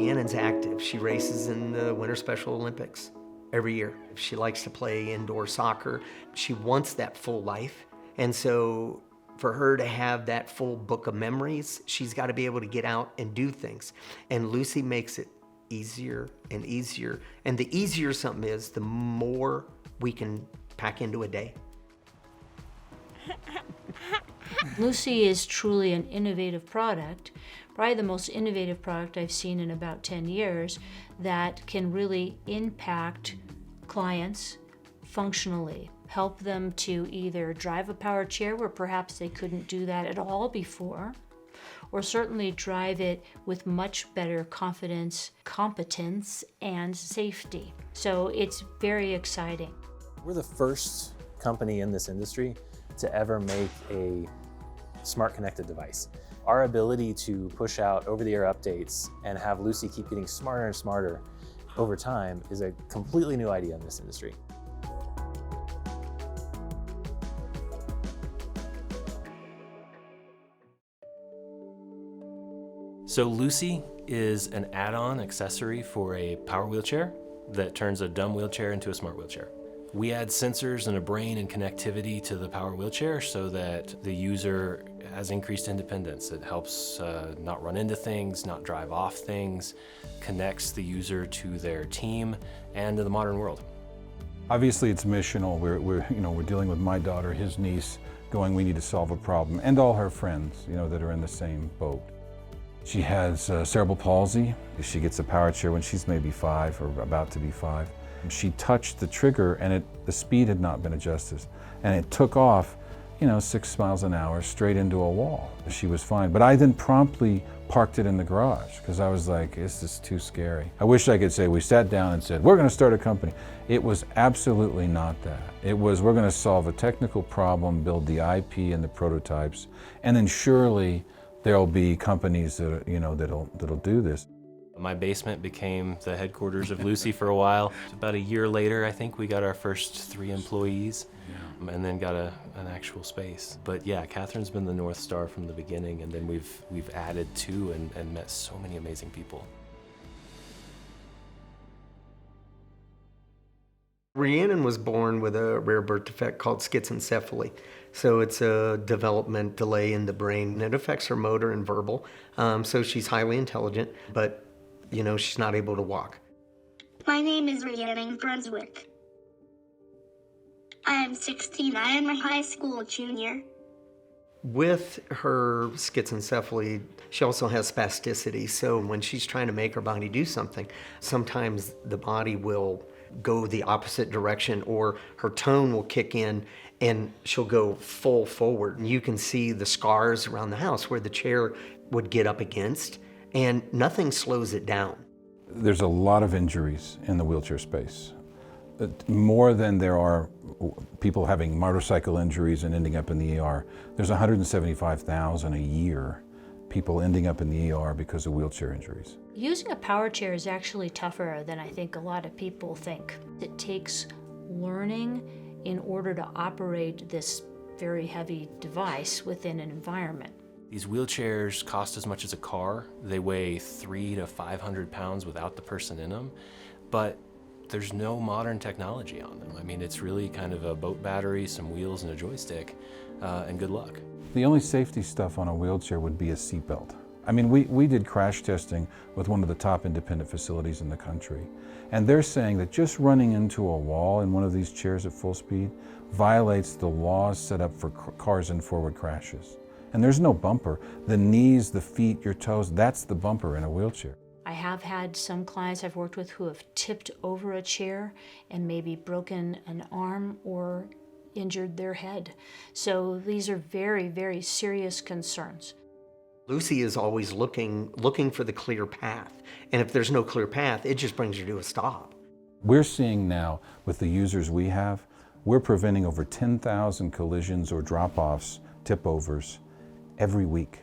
Rhiannon's active. She races in the Winter Special Olympics every year. She likes to play indoor soccer. She wants that full life. And so for her to have that full book of memories, she's got to be able to get out and do things. And LUCI makes it easier and easier. And the easier something is, the more we can pack into a day. LUCI is truly an innovative product, probably the most innovative product I've seen in about 10 years that can really impact clients functionally, help them to either drive a power chair where perhaps they couldn't do that at all before, or certainly drive it with much better confidence, competence, and safety. So it's very exciting. We're the first company in this industry to ever make a smart connected device. Our ability to push out over-the-air updates and have LUCI keep getting smarter and smarter over time is a completely new idea in this industry. So LUCI is an add-on accessory for a power wheelchair that turns a dumb wheelchair into a smart wheelchair. We add sensors and a brain and connectivity to the power wheelchair so that the user has increased independence. It helps not run into things, not drive off things, connects the user to their team and to the modern world. Obviously it's missional. We're dealing with my daughter, his niece, going, we need to solve a problem, and all her friends, that are in the same boat. She has cerebral palsy. She gets a power chair when she's maybe 5 or about to be 5. She touched the trigger and the speed had not been adjusted. And it took off, 6 miles an hour straight into a wall. She was fine. But I then promptly parked it in the garage because I was like, this is too scary. I wish I could say we sat down and said, we're going to start a company. It was absolutely not that. It was, we're going to solve a technical problem, build the IP and the prototypes, and then surely there'll be companies that, that'll do this. My basement became the headquarters of LUCI for a while. About a year later, I think we got our first 3 employees, and then got an actual space. But yeah, Catherine's been the North Star from the beginning, and then we've added to and met so many amazing people. Rhiannon was born with a rare birth defect called schizencephaly. So it's a development delay in the brain, and it affects her motor and verbal. So she's highly intelligent, but she's not able to walk. My name is Rhiannon Brunswick. I am 16. I am a high school junior. With her schizencephaly, she also has spasticity. So when she's trying to make her body do something, sometimes the body will go the opposite direction, or her tone will kick in and she'll go full forward. And you can see the scars around the house where the chair would get up against, and nothing slows it down. There's a lot of injuries in the wheelchair space. More than there are people having motorcycle injuries and ending up in the ER. There's 175,000 a year people ending up in the ER because of wheelchair injuries. Using a power chair is actually tougher than I think a lot of people think. It takes learning in order to operate this very heavy device within an environment. These wheelchairs cost as much as a car. They weigh 300 to 500 pounds without the person in them, but there's no modern technology on them. I mean, it's really kind of a boat battery, some wheels, and a joystick, and good luck. The only safety stuff on a wheelchair would be a seatbelt. I mean, we did crash testing with one of the top independent facilities in the country, and they're saying that just running into a wall in one of these chairs at full speed violates the laws set up for cars and forward crashes. And there's no bumper. The knees, the feet, your toes, that's the bumper in a wheelchair. I have had some clients I've worked with who have tipped over a chair and maybe broken an arm or injured their head. So these are very, very serious concerns. LUCI is always looking for the clear path. And if there's no clear path, it just brings you to a stop. We're seeing now, with the users we have, we're preventing over 10,000 collisions or drop-offs, tip-overs, every week.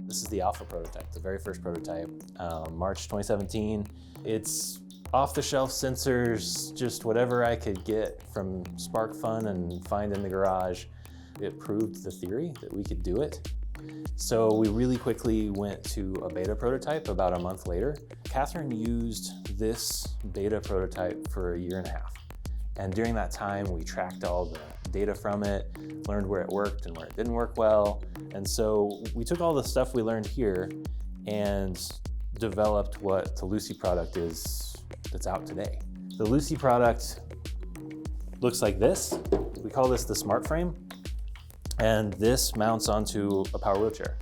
This is the alpha prototype, the very first prototype, March 2017. It's off-the-shelf sensors, just whatever I could get from Spark Fun and find in the garage. It proved the theory that we could do it. So we really quickly went to a beta prototype about a month later. Catherine used this beta prototype for a year and a half. And during that time, we tracked all the data from it, learned where it worked and where it didn't work well. And so we took all the stuff we learned here and developed what the LUCI product is that's out today. The LUCI product looks like this. We call this the Smart Frame. And this mounts onto a power wheelchair.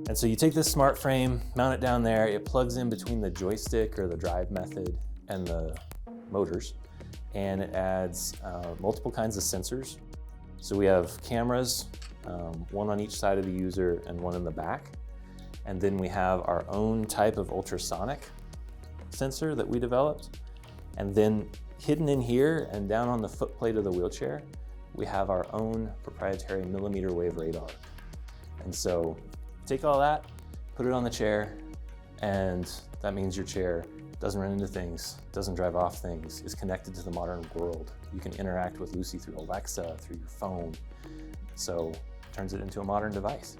And so you take this Smart Frame, mount it down there, it plugs in between the joystick or the drive method and the motors, and it adds multiple kinds of sensors. So we have cameras, one on each side of the user and one in the back. And then we have our own type of ultrasonic sensor that we developed. And then hidden in here and down on the footplate of the wheelchair, we have our own proprietary millimeter wave radar. And so take all that, put it on the chair, and that means your chair doesn't run into things, doesn't drive off things, is connected to the modern world. You can interact with LUCI through Alexa, through your phone. So it turns it into a modern device.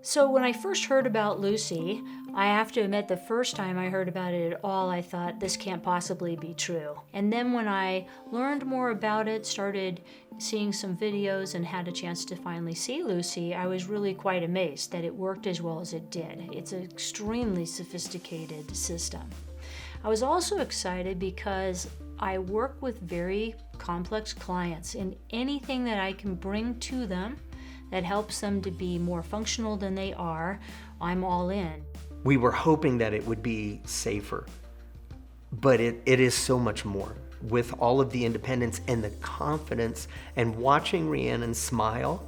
So when I first heard about LUCI, I have to admit the first time I heard about it at all, I thought this can't possibly be true. And then when I learned more about it, started seeing some videos and had a chance to finally see LUCI, I was really quite amazed that it worked as well as it did. It's an extremely sophisticated system. I was also excited because I work with very complex clients, and anything that I can bring to them that helps them to be more functional than they are, I'm all in. We were hoping that it would be safer, but it is so much more. With all of the independence and the confidence, and watching Rhiannon smile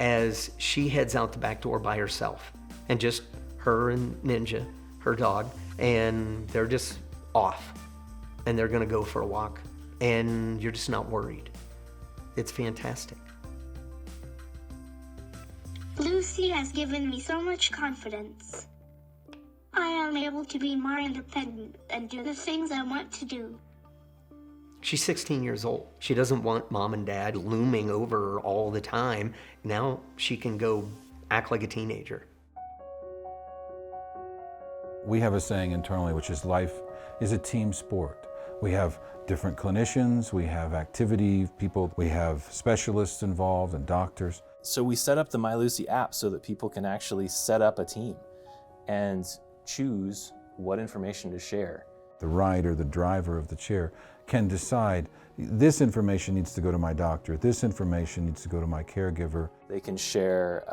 as she heads out the back door by herself, and just her and Ninja, her dog, and they're just off, and they're gonna go for a walk, and you're just not worried. It's fantastic. LUCI has given me so much confidence. I am able to be more independent and do the things I want to do. She's 16 years old. She doesn't want mom and dad looming over her all the time. Now she can go act like a teenager. We have a saying internally, which is life is a team sport. We have different clinicians, we have activity people, we have specialists involved and doctors. So we set up the MyLUCI app so that people can actually set up a team and choose what information to share. The rider, the driver of the chair, can decide this information needs to go to my doctor, this information needs to go to my caregiver. They can share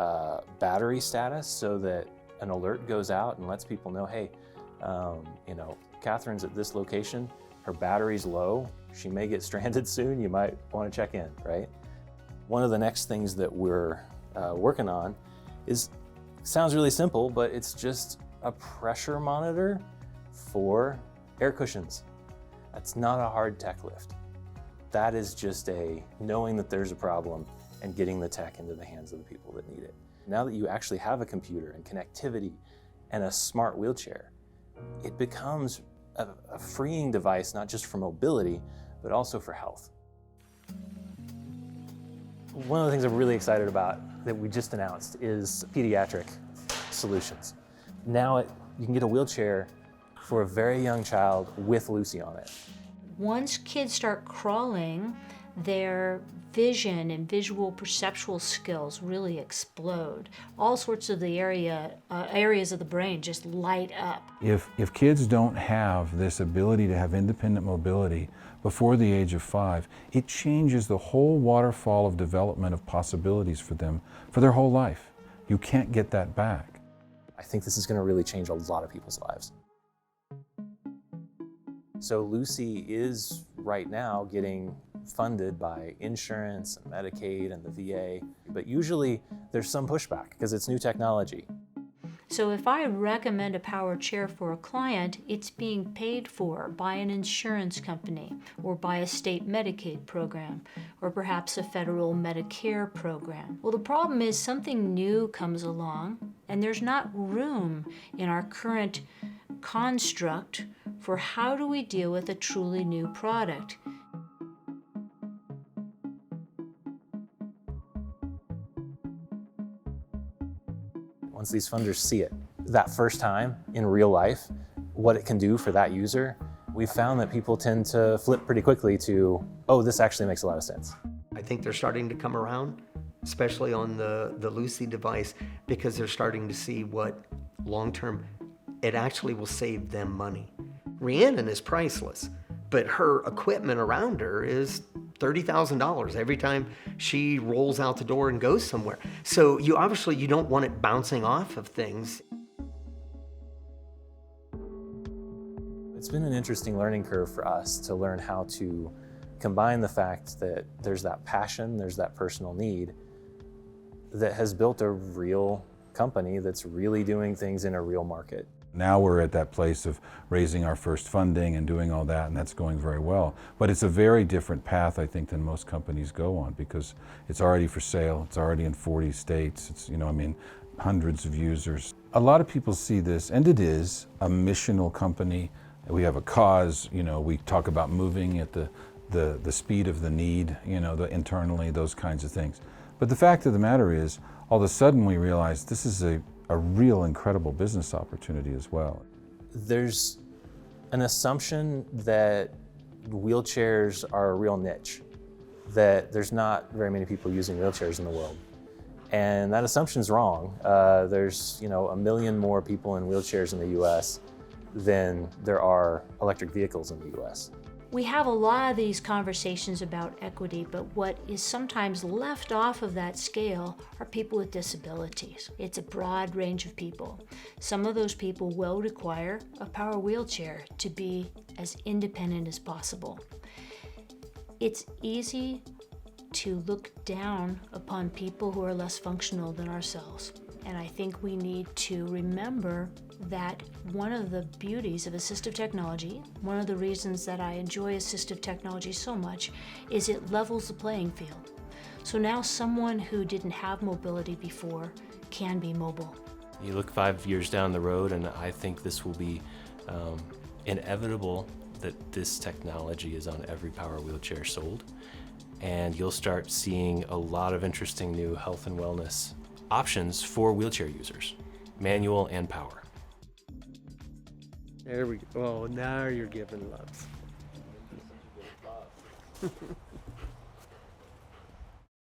battery status so that an alert goes out and lets people know, hey, Catherine's at this location, her battery's low, she may get stranded soon, you might want to check in, right? One of the next things that we're working on sounds really simple, but it's just a pressure monitor for air cushions. That's not a hard tech lift. That is just knowing that there's a problem and getting the tech into the hands of the people that need it. Now that you actually have a computer and connectivity and a smart wheelchair, it becomes a freeing device, not just for mobility, but also for health. One of the things I'm really excited about that we just announced is pediatric solutions. Now you can get a wheelchair for a very young child with LUCI on it. Once kids start crawling, their vision and visual perceptual skills really explode. All sorts of the areas of the brain just light up. If kids don't have this ability to have independent mobility before the age of 5, it changes the whole waterfall of development of possibilities for them for their whole life. You can't get that back. I think this is going to really change a lot of people's lives. So LUCI is right now getting funded by insurance and Medicaid and the VA, but usually there's some pushback because it's new technology. So if I recommend a power chair for a client, it's being paid for by an insurance company or by a state Medicaid program or perhaps a federal Medicare program. Well, the problem is something new comes along and there's not room in our current construct for how do we deal with a truly new product. Once these funders see it that first time in real life, what it can do for that user, we found that people tend to flip pretty quickly to, oh, this actually makes a lot of sense. I think they're starting to come around, especially on the LUCI device, because they're starting to see what long-term, it actually will save them money. Rhiannon is priceless, but her equipment around her is $30,000 every time she rolls out the door and goes somewhere. So you obviously, you don't want it bouncing off of things. It's been an interesting learning curve for us to learn how to combine the fact that there's that passion, there's that personal need that has built a real company that's really doing things in a real market. Now we're at that place of raising our first funding and doing all that, and that's going very well. But it's a very different path, I think, than most companies go on, because it's already for sale, it's already in 40 states, it's, hundreds of users. A lot of people see this, and it is a missional company. We have a cause, we talk about moving at the speed of the need, internally, those kinds of things. But the fact of the matter is, all of a sudden we realize this is a real incredible business opportunity as well. There's an assumption that wheelchairs are a real niche, that there's not very many people using wheelchairs in the world. And that assumption's wrong. There's 1 million more people in wheelchairs in the US than there are electric vehicles in the US. We have a lot of these conversations about equity, but what is sometimes left off of that scale are people with disabilities. It's a broad range of people. Some of those people will require a power wheelchair to be as independent as possible. It's easy to look down upon people who are less functional than ourselves. And I think we need to remember that one of the beauties of assistive technology, one of the reasons that I enjoy assistive technology so much, is it levels the playing field. So now someone who didn't have mobility before can be mobile. You look 5 years down the road, and I think this will be inevitable that this technology is on every power wheelchair sold. And you'll start seeing a lot of interesting new health and wellness options for wheelchair users, manual and power. There we go. Oh, now you're giving loves.